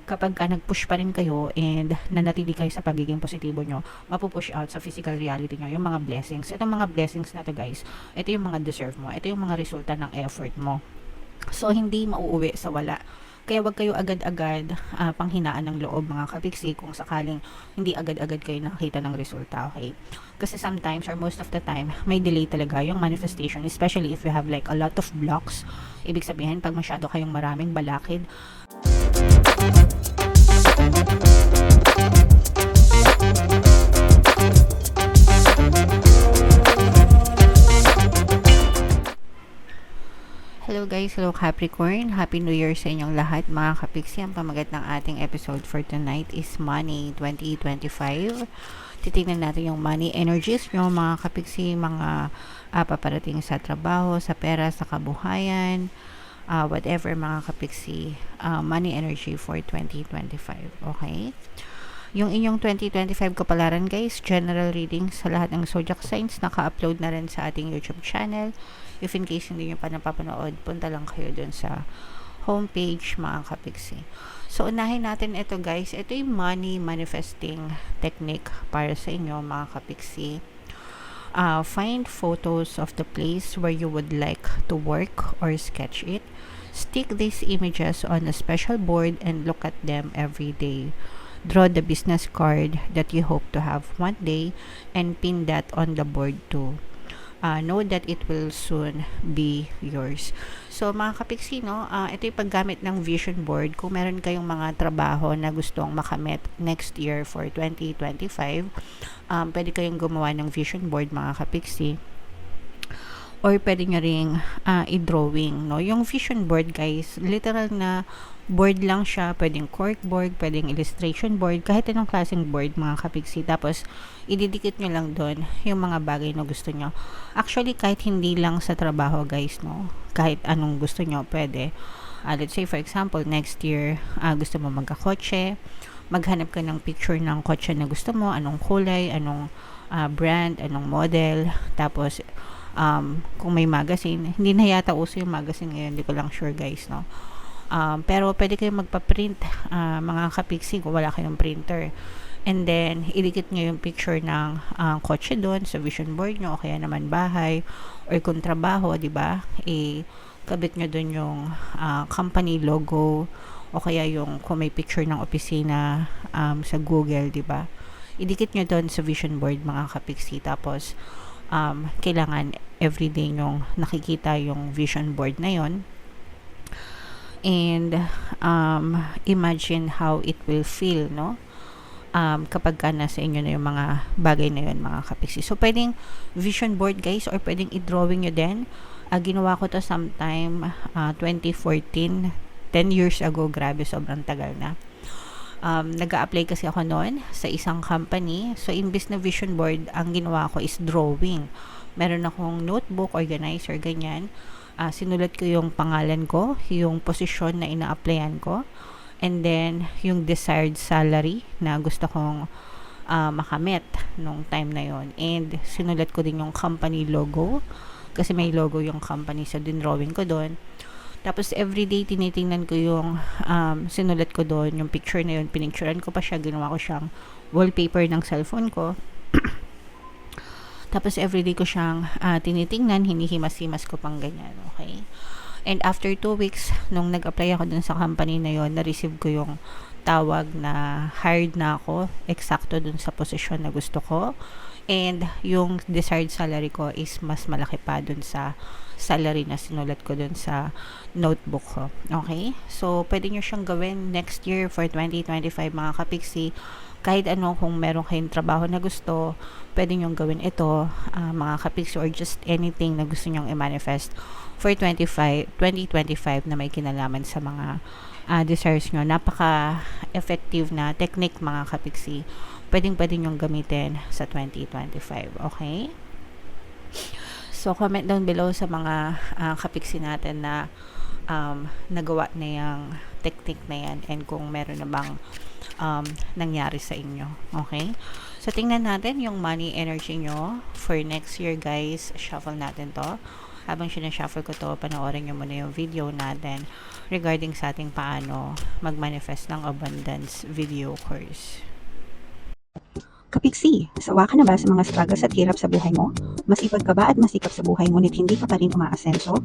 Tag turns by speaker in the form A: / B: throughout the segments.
A: kapag ka nag-push pa rin kayo and nanatili kayo sa pagiging positibo nyo, mapupush out sa physical reality nyo yung mga blessings. Itong mga blessings na to guys, ito yung mga deserve mo, ito yung mga resulta ng effort mo. So, hindi mauuwi sa wala. Kaya wag kayo agad-agad panghinaan ng loob mga kapiksi kung sakaling hindi agad-agad kayo nakita ng resulta, okay? Kasi sometimes or most of the time, may delay talaga yung manifestation, especially if you have like a lot of blocks. Ibig sabihin, pag masyado kayong maraming balakid, hello guys, hello Capricorn. Happy New Year sa inyong lahat mga kapiksi. Ang pamagat ng ating episode for tonight is Money 2025. Titignan natin yung money energies nyo mga kapiksi, mga paparating sa trabaho, sa pera, sa kabuhayan, whatever mga kapiksi, money energy for 2025. Okay? Yung inyong 2025 kapalaran guys, general reading sa lahat ng zodiac signs, naka-upload na rin sa ating YouTube channel. If in case hindi nyo pa napapanood, punta lang kayo dun sa homepage mga kapiksi. So, unahin natin ito guys. Ito yung money manifesting technique para sa inyo mga kapiksi. Find photos of the place where you would like to work or sketch it. Stick these images on a special board and look at them every day. Draw the business card that you hope to have one day and pin that on the board too. Know that it will soon be yours. So mga kapiksi, no, ito yung paggamit ng vision board. Kung meron kayong mga trabaho na gustong makamit next year for 2025, pwede kayong gumawa ng vision board mga kapiksi. Or pwede nyo ring i-drawing, no? Yung vision board guys, literal na board lang siya, pwedeng cork board, pwedeng illustration board, kahit anong klaseng board mga kapiksi. Tapos, ididikit nyo lang doon yung mga bagay na gusto nyo. Actually, kahit hindi lang sa trabaho guys, no? Kahit anong gusto nyo, pwede. Let's say for example, next year, gusto mo magkakotse, maghanap ka ng picture ng kotse na gusto mo, anong kulay, anong brand, anong model, tapos, kung may magazine, hindi na yata uso yung magazine ngayon, hindi ko lang sure guys, no? Pero pwede kayong magpa-print mga kapiksi kung wala kayong printer, and then idikit nyo yung picture ng kotse doon sa vision board nyo o kaya naman bahay or kung trabaho, diba, kabit nyo doon yung company logo o kaya yung kung may picture ng opisina sa Google, diba, idikit nyo doon sa vision board mga kapiksi. Tapos kailangan everyday nyong nakikita yung vision board na yon. And imagine how it will feel, no? Kapag ka nasa inyo na yung mga bagay na yun mga kapiksi. So pwedeng vision board guys, or pwedeng i-drawing nyo din. Ginawa ko to sometime 2014, 10 years ago. Grabe, sobrang tagal na. Nag-a-apply kasi ako noon sa isang company. So imbis na vision board, ang ginawa ko is drawing. Meron akong notebook, organizer, ganyan. Sinulat ko yung pangalan ko, yung posisyon na ina-applyan ko, and then yung desired salary na gusto kong makamit nung time na yon. And sinulat ko din yung company logo kasi may logo yung company sa drawing ko doon. Tapos everyday tinitingnan ko yung sinulat ko doon, yung picture na yun, pinicturean ko pa siya, ginawa ko siyang wallpaper ng cellphone ko. Tapos everyday ko siyang tinitingnan, hinihimas-himas ko pang ganyan, okay? And after 2 weeks, nung nag-apply ako dun sa company na yon, na-receive ko yung tawag na hired na ako, eksakto dun sa posisyon na gusto ko. And yung desired salary ko is mas malaki pa dun sa salary na sinulat ko dun sa notebook ko. Okay? So, pwede nyo siyang gawin next year for 2025 mga kapiksi. Kahit ano, kung meron kayong trabaho na gusto, pwede nyo gawin ito mga kapiksi, or just anything na gusto nyong i-manifest for 2025 na may kinalaman sa mga desires nyo. Napaka-effective na technique mga kapiksi. Pwede nyong gamitin sa 2025. Okay? So, comment down below sa mga kapiksi natin na nagawa na yung technique na yan, and kung meron na bang nangyari sa inyo. Okay? So, tingnan natin yung money energy nyo for next year, guys. Shuffle natin to. habang sinashuffle ko to, panoorin nyo muna yung video natin regarding sa ating paano mag-manifest ng abundance video course.
B: Kapiksi, sawa ka na ba sa mga struggles at hirap sa buhay mo? Masipag ka ba at masikap sa buhay ngunit hindi ka pa rin umaasenso?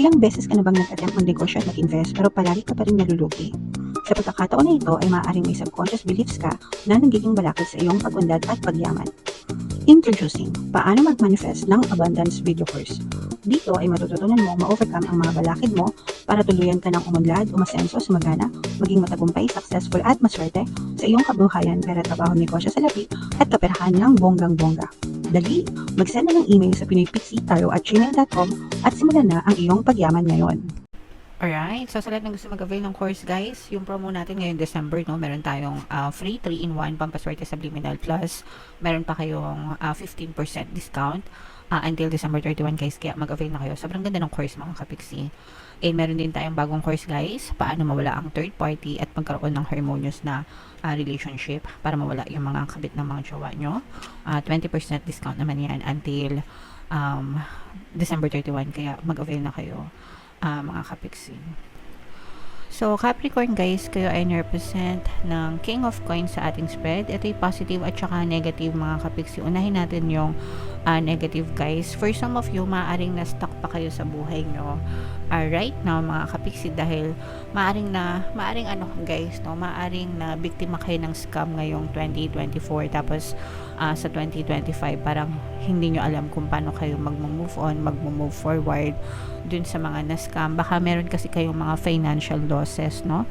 B: Ilang beses ka na bang nag-attempt mag-negosyo at mag-invest pero palagi ka pa rin nalulugi? Sa pagkakataon na ito ay maaaring may subconscious beliefs ka na nagiging balakid sa iyong pag-unlad at pagyaman. Introducing, paano mag-manifest ng abundance video course. Dito ay matututunan mo ma-overcome ang mga balakid mo para tuluyan ka ng umunlad, umasenso, sumagana, maging matagumpay, successful at maswerte sa iyong kabuhayan, pera, trabaho, negosyo sa lapi at kaperahan ng bonggang-bongga. Dali, mag-send na ng email sa pinoypixitaro@gmail.com at simulan na ang iyong pagyaman ngayon.
A: Alright, so sa lahat ng gusto mag-avail ng course guys, yung promo natin ngayong December, no, meron tayong free 3-in-1 pampaswerte subliminal plus meron pa kayong 15% discount until December 31 guys, kaya mag-avail na kayo. Sobrang ganda ng course mga kapiksi. And meron din tayong bagong course guys, paano mawala ang third party at magkaroon ng harmonious na relationship para mawala yung mga kabit ng mga jowa nyo. 20% discount naman yan until December 31, kaya mag-avail na kayo. Mga kapiksi. So, Capricorn guys, kayo ay represent ng King of Coins sa ating spread. Ito ay positive at saka negative mga kapiksi. Unahin natin yung negative guys. For some of you, maaaring na-stuck pa kayo sa buhay nyo right now mga kapiksi dahil maaaring ano guys, no? Maaaring na biktima kayo ng scam ngayong 2024 tapos sa 2025 parang hindi nyo alam kung paano kayo mag-move on, mag-move forward dun sa mga na-scam. Baka meron kasi kayong mga financial losses, no?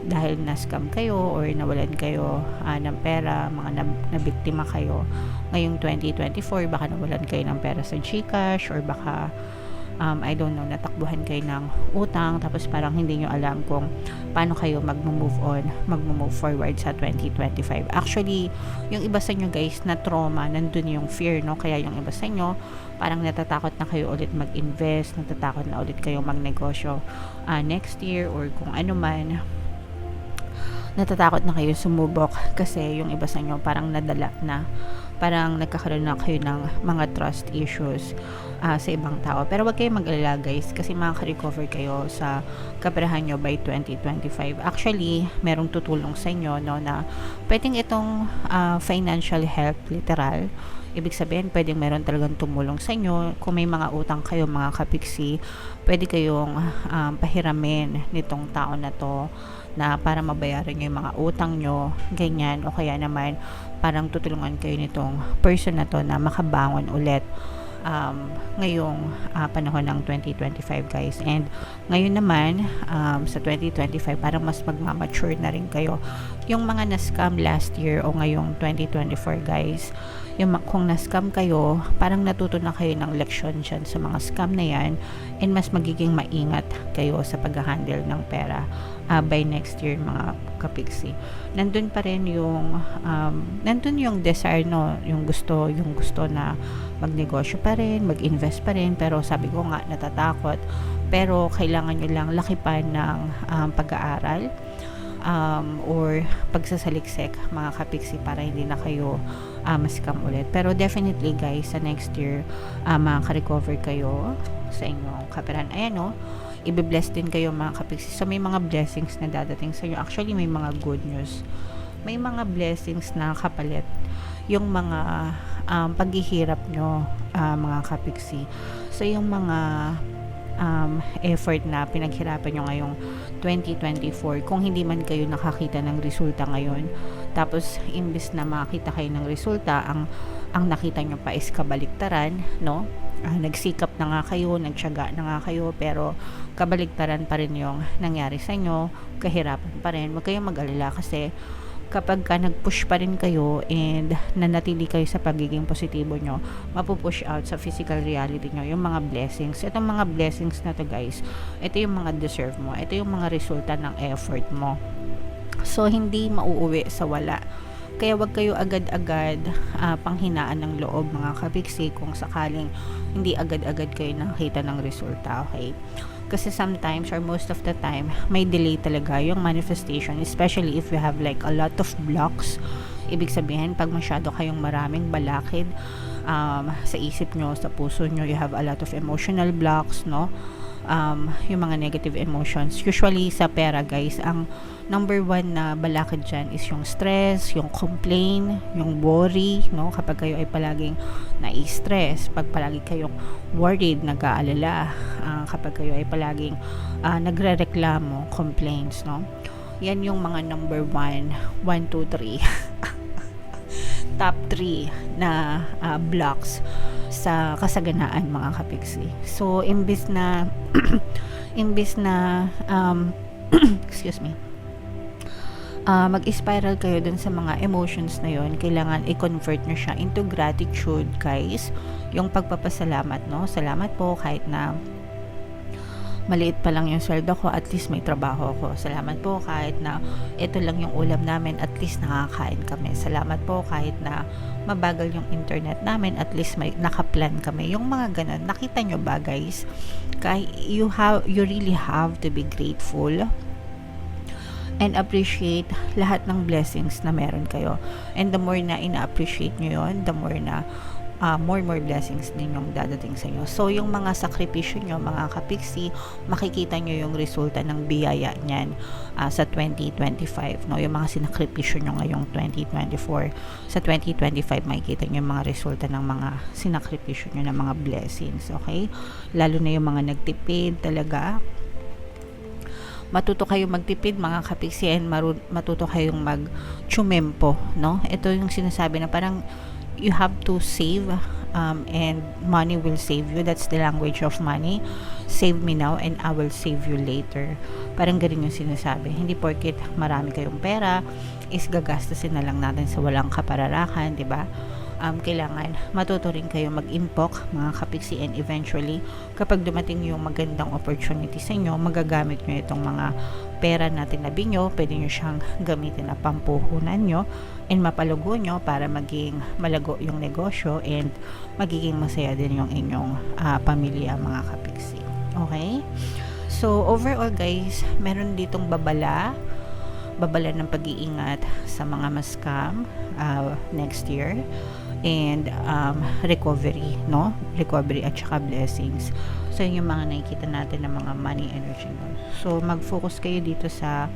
A: Dahil na-scam kayo or nawalan kayo ng pera, mga nabiktima kayo ngayong 2024, baka nawalan kayo ng pera sa GCash or baka I don't know, natakbuhan kayo ng utang tapos parang hindi nyo alam kung paano kayo mag-move on, mag-move forward sa 2025. Actually, yung iba sa inyo guys na trauma, nandun yung fear, no? Kaya yung iba sa inyo parang natatakot na kayo ulit mag-invest, natatakot na ulit kayo magnegosyo next year or kung ano man. Natatakot na kayo sumubok kasi yung iba sa inyo parang nadala na, parang nagkakaroon na kayo ng mga trust issues sa ibang tao. Pero wag kayong mag-alala guys kasi makaka-recover kayo sa kaperahan nyo by 2025. Actually, merong tutulong sa inyo, no, na pwedeng itong financial help, literal. Ibig sabihin, pwedeng meron talagang tumulong sa inyo. Kung may mga utang kayo mga kapiksi, pwede kayong pahiramin nitong tao na to na para mabayaran nyo yung mga utang nyo, ganyan. O kaya naman, parang tutulungan kayo nitong person na to na makabangon ulit ngayong panahon ng 2025 guys. And ngayon naman sa 2025 parang mas magmamature na rin kayo. Yung mga na-scam last year o ngayong 2024 guys, yung kung na-scam kayo, parang natuto na kayo ng leksyon dyan sa mga scam na yan and mas magiging maingat kayo sa pag-handle ng pera by next year mga kapiksi. Nandun pa rin yung nandun yung desire, no, yung gusto na magnegosyo pa rin, mag-invest pa rin, pero sabi ko nga natatakot, pero kailangan nyo lang lakipan ng pag-aaral or pagsasaliksik mga kapiksi para hindi na kayo ma-scam ulit. Pero definitely guys, sa next year makaka-recover kayo sa inyong kaperahan. Ayan, no, i-bless din kayo mga kapiksi. So may mga blessings na dadating sa inyo. Actually may mga good news, may mga blessings na kapalit yung mga paghihirap nyo mga kapiksi. So yung mga effort na pinaghirapan nyo ngayong 2024, kung hindi man kayo nakakita ng resulta ngayon, tapos imbis na makakita kayo ng resulta, ang nakita nyo pa is kabaliktaran, no? Nagsikap na nga kayo, nagtiyaga na nga kayo, pero kabaliktaran pa rin yung nangyari sa inyo, kahirapan pa rin. Huwag kayong mag-alala kasi kapag ka nag-push pa rin kayo and nanatili kayo sa pagiging positibo nyo, mapupush out sa physical reality nyo yung mga blessings. Itong mga blessings na to guys, ito yung mga deserve mo, ito yung mga resulta ng effort mo. So hindi mauuwi sa wala. Kaya wag kayo agad-agad panghinaan ng loob mga kapiksi kung sakaling hindi agad-agad kayo nakita ng resulta, okay? Kasi sometimes or most of the time may delay talaga yung manifestation, especially if you have like a lot of blocks Ibig sabihin, pag masyado kayong maraming balakid sa isip nyo, sa puso nyo, you have a lot of emotional blocks, no? Yung mga negative emotions. Usually, sa pera, guys, ang number one na balakid dyan is yung stress, yung complain, yung worry, no? Kapag kayo ay palaging na-stress, pag palagi kayong worried, nag-aalala, kapag kayo ay palaging nagre-reklamo, complaints, no? Yan yung mga number 1, 2, 3 top 3 na blocks sa kasaganaan, mga kapiksi. So imbis na excuse me, mag-spiral kayo dun sa mga emotions na yon, kailangan i-convert nyo siya into gratitude, guys. Yung pagpapasalamat, no? Salamat po kahit na maliit pa lang yung sweldo ko, at least may trabaho ko. Salamat po kahit na ito lang yung ulam namin, at least nakakain kami. Salamat po kahit na mabagal yung internet namin, at least may nakaplan kami. Yung mga ganun, nakita nyo ba, guys? You really have to be grateful and appreciate lahat ng blessings na meron kayo. And the more na ina-appreciate nyo yon, the more na more blessings din yung dadating sa inyo. So, yung mga sakripisyo nyo, mga kapiksi, makikita nyo yung resulta ng biyaya nyan sa 2025. No? Yung mga sinakripisyo nyo ngayong 2024. Sa 2025, makikita nyo yung mga resulta ng mga sinakripisyo nyo ng mga blessings. Okay? Lalo na yung mga nagtipid talaga. Matuto kayong magtipid, mga kapiksi, and matuto kayong mag-chumempo. No? Ito yung sinasabi na parang you have to save and money will save you. That's the language of money. Save me now and I will save you later. Parang ganun yung sinasabi. Hindi porket marami kayong pera is gagastasin na lang natin sa walang kapararakan, di ba? Kailangan matuto rin kayo mag-impok, mga kapiksi, and eventually kapag dumating yung magandang opportunity sa inyo, magagamit nyo itong mga pera na tinabi nyo, pwede nyo siyang gamitin na pampuhunan nyo and mapalugo nyo para maging malago yung negosyo and magiging masaya din yung inyong pamilya, mga kapiksi. Okay? So, overall, guys, meron ditong babala ng pag-iingat sa mga ma-scam next year, and recovery, no? Recovery at saka blessings. So, yun yung mga nakikita natin ng mga money energy nun. So, mag-focus kayo dito sa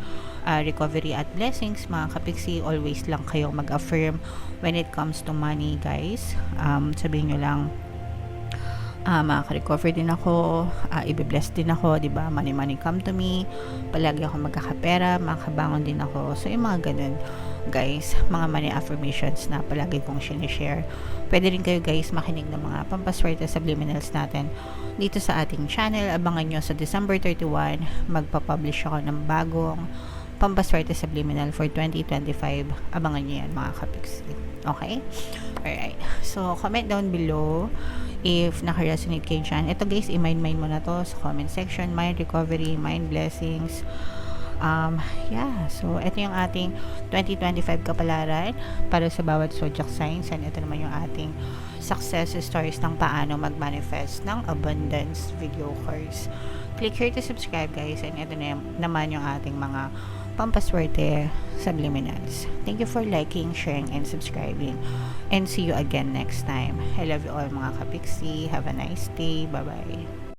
A: recovery at blessings, mga kapiksi. Always lang kayo mag-affirm when it comes to money, guys. Sabihin nyo lang, makaka-recover din ako, i-bless din ako, di ba? Money come to me, palagi ako magkakapera, makabangon din ako. So, yung mga ganun, guys, mga money affirmations na palagi kong sinishare. Pwede rin kayo, guys, makinig ng mga pampaswerte subliminals natin dito sa ating channel. Abangan nyo sa December 31, magpapublish ako ng bagong pampaswerte subliminal for 2025. Abangan nyo yan, mga kapiksi. Okay? Alright. So, comment down below if naka-resonate kayo dyan. Ito, guys, i-mind mo na to sa comment section. Mind recovery, mind blessings. Yeah. So, ito yung ating 2025 kapalaran para sa bawat zodiac signs. And ito naman yung ating success stories ng paano mag-manifest ng abundance video course. Click here to subscribe, guys. And ito na naman yung ating mga pampaswerte subliminals. Thank you for liking, sharing, and subscribing. And see you again next time. I love you all, mga kapiksi. Have a nice day. Bye-bye.